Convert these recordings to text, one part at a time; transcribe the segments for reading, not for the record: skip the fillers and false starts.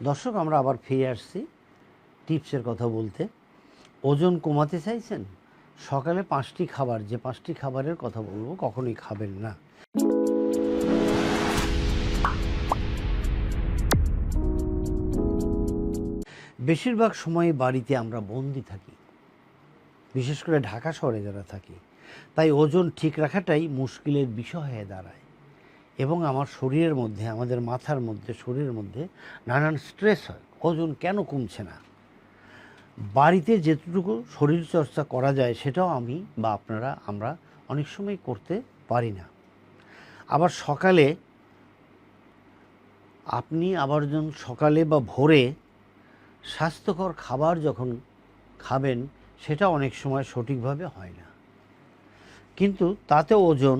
দর্শক, আমরা আবার ফিরে আসছি টিপসের কথা বলতে। ওজন কমাতে চাইছেন? সকালে 5টি খাবার, যে 5টি খাবারের কথা বলবো, কখনোই খাবেন না। বেশিরভাগ সময় বাড়িতে আমরা বন্দি থাকি, বিশেষ করে ঢাকা শহরে যারা থাকি, তাই ওজন ঠিক রাখাটাই মুশকিলের বিষয় হয়ে দাঁড়ায় এবং আমার শরীরের মধ্যে, আমাদের মাথার মধ্যে, শরীরের মধ্যে নানান স্ট্রেস হয়। ওজন কেন কমছে না? বাড়িতে যেটুকু শরীরচর্চা করা যায় সেটাও আমি বা আমরা অনেক সময় করতে পারি না। আবার সকালে বা ভোরে স্বাস্থ্যকর খাবার যখন খাবেন, সেটা অনেক সময় সঠিকভাবে হয় না, কিন্তু তাতে ওজন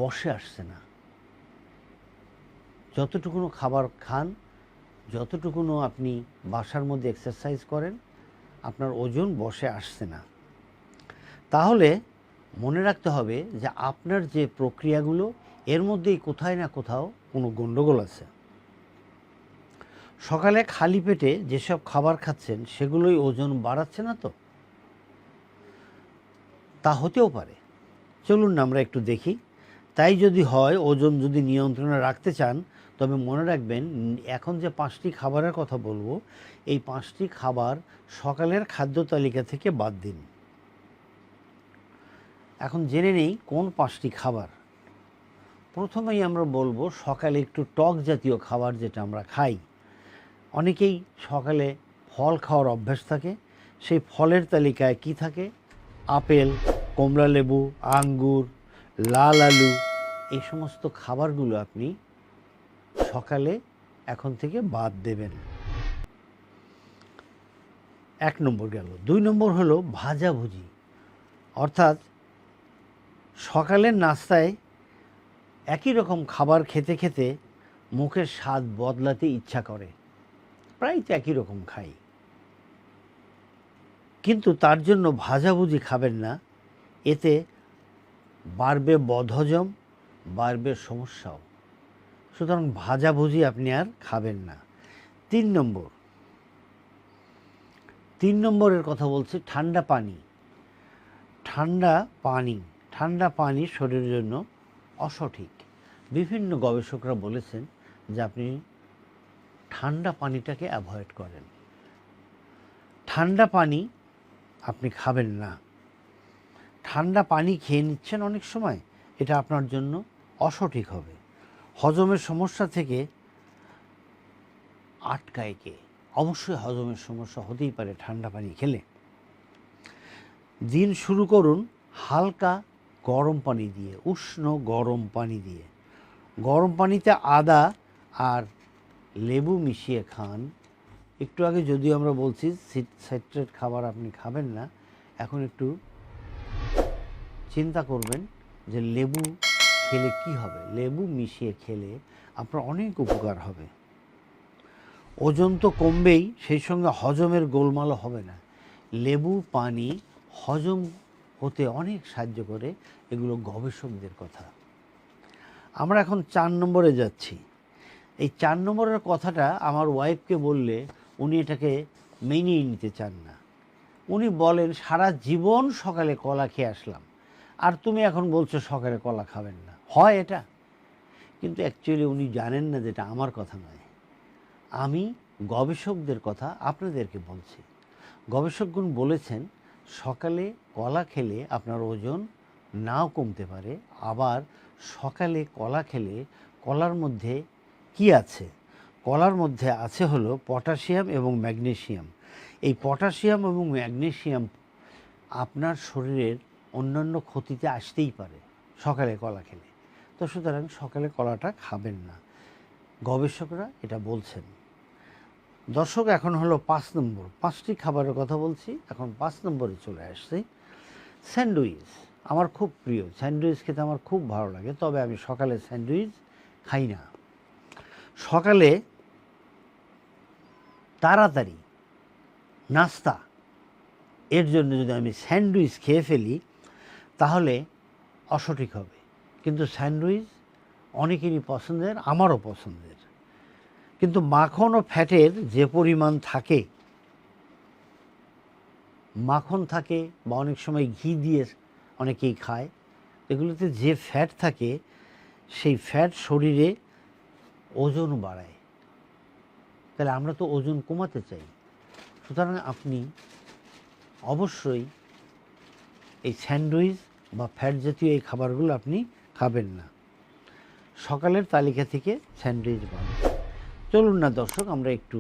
বসে আসছে না। যতটুকুনো খাবার খান, যতটুকুনো আপনি বাসার মধ্যে এক্সারসাইজ করেন, আপনার ওজন বসে আসছে না। তাহলে মনে রাখতে হবে যে আপনার যে প্রক্রিয়াগুলো, এর মধ্যেই কোথায় না কোথাও কোনো গণ্ডগোল আছে। সকালে খালি পেটে যেসব খাবার খাচ্ছেন সেগুলোই ওজন বাড়াচ্ছে না তো? তা হতেও পারে। চলুন না আমরা একটু দেখি। তাই যদি হয়, ওজন যদি নিয়ন্ত্রণে রাখতে চান, তবে মনে রাখবেন, এখন যে 5টি খাবারের কথা বলবো, এই 5টি খাবার সকালের খাদ্য তালিকা থেকে বাদ দিন। এখন জেনে নেই কোন 5টি খাবার। প্রথমেই আমরা বলবো সকালে একটু টক জাতীয় খাবার যেটা আমরা খাই। অনেকেই সকালে ফল খাওয়ার অভ্যাস থাকে। সেই ফলের তালিকায় কি থাকে? আপেল, কমলা লেবু, আঙ্গুর, লাল আলু, এই সমস্ত খাবারগুলো আপনি সকালে এখন থেকে বাদ দেবেন। 1 নম্বর গেল। 2 নম্বর হলো ভাজাভুজি, অর্থাৎ সকালের নাস্তায় একই রকম খাবার খেতে খেতে মুখের স্বাদ বদলাতে ইচ্ছা করে। প্রায় তো একই রকম খাই, কিন্তু তার জন্য ভাজাভুজি খাবেন না। এতে বাড়বে বদহজম, বাড়বে সমস্যাও। সুতরাং ভাজাভুজি আপনি আর খাবেন না। 3 নম্বরের কথা বলছি, ঠান্ডা পানি। ঠান্ডা পানি শরীরের জন্য অসঠিক। বিভিন্ন গবেষকরা বলেছেন যে আপনি ঠান্ডা পানিটাকে অ্যাভয়েড করেন। ঠান্ডা পানি আপনি খাবেন না। ঠান্ডা পানি খেয়ে নিচ্ছেন অনেক সময়, এটা আপনার জন্য অসঠিক হবে। হজমের সমস্যা থেকে আটকায় কে? অবশ্যই হজমের সমস্যা হতেই পারে ঠান্ডা পানি খেলে। দিন শুরু করুন হালকা গরম পানি দিয়ে, উষ্ণ গরম পানি দিয়ে। গরম পানিতে আদা আর লেবু মিশিয়ে খান। একটু আগে যদিও আমরা বলছি সাইট্রেট খাবার আপনি খাবেন না, এখন একটু চিন্তা করবেন যে লেবু খেলে কি হবে। লেবু মিশিয়ে খেলে আপনার অনেক উপকার হবে। ওজন তো কমবেই, সেই সঙ্গে হজমের গোলমালও হবে না। লেবু পানি হজম হতে অনেক সাহায্য করে, এগুলো গবেষকদের কথা। আমরা এখন 4 নম্বরে যাচ্ছি। এই 4 নম্বরের কথাটা আমার ওয়াইফকে বললে উনি এটাকে মেনেই নিতে চান না। উনি বলেন, সারা জীবন সকালে কলা খেয়ে আসলাম, আর তুমি এখন বলছো সকালে কলা খাবেন না। হয় এটা? কিন্তু অ্যাকচুয়ালি উনি জানেন না যেটা আমার কথা নয়, আমি গবেষকদের কথা আপনাদেরকে বলছি। গবেষকগণ বলেছেন সকালে কলা খেলে আপনার ওজন নাও কমতে পারে। আবার সকালে কলা খেলে কলার মধ্যে কি আছে? কলার মধ্যে আছে হলো পটাশিয়াম এবং ম্যাগনেসিয়াম। এই পটাশিয়াম এবং ম্যাগনেসিয়াম আপনার শরীরের অন্যান্য ক্ষতিতে আসতেই পারে সকালে কলা খেলে। তো সুতরাং সকালে কলাটা খাবেন না, গবেষকরা এটা বলছেন। দর্শক, এখন হলো 5 নম্বর। 5টি খাবারের কথা বলছি, এখন 5 নম্বরে চলে আসছি। স্যান্ডউইচ আমার খুব প্রিয়। স্যান্ডউইচ খেতে আমার খুব ভালো লাগে, তবে আমি সকালে স্যান্ডউইচ খাই না। সকালে তাড়াতাড়ি নাস্তা, এর জন্য যদি আমি স্যান্ডউইচ খেয়ে ফেলি তাহলে অসঠিক হবে। কিন্তু স্যান্ডউইচ অনেকেরই পছন্দের, আমারও পছন্দের, কিন্তু মাখন ও ফ্যাটের যে পরিমাণ থাকে, মাখন থাকে বা অনেক সময় ঘি দিয়ে অনেকেই খায়, এগুলোতে যে ফ্যাট থাকে সেই ফ্যাট শরীরে ওজন বাড়ায়। তাহলে আমরা তো ওজন কমাতে চাই, সুতরাং আপনি অবশ্যই এই স্যান্ডউইচ বা ফ্যাট জাতীয় এই খাবারগুলো আপনি খাবেন না। সকালের তালিকা থেকে স্যান্ডউইচ বাদ। চলুন না দর্শক, আমরা একটু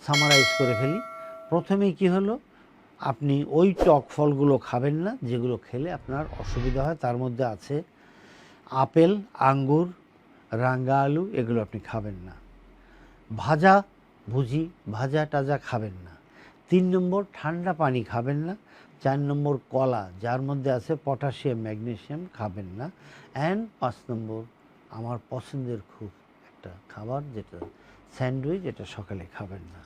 সামারাইজ করে ফেলি। প্রথমেই কি হলো, আপনি ওই টক ফলগুলো খাবেন না যেগুলো খেলে আপনার অসুবিধা হয়। তার মধ্যে আছে আপেল, আঙ্গুর, রাঙ্গা আলু, এগুলো আপনি খাবেন না। ভাজা ভুজি, ভাজা টাজা খাবেন না। 3 নম্বর, ঠান্ডা পানি খাবেন না। 4 নম্বর, কলা যার মধ্যে আছে পটাশিয়াম, ম্যাগনেসিয়াম, খাবেন না। অ্যান্ড 5 নম্বর, আমার পছন্দের খুব একটা খাবার যেটা স্যান্ডউইচ, এটা সকালে খাবেন না।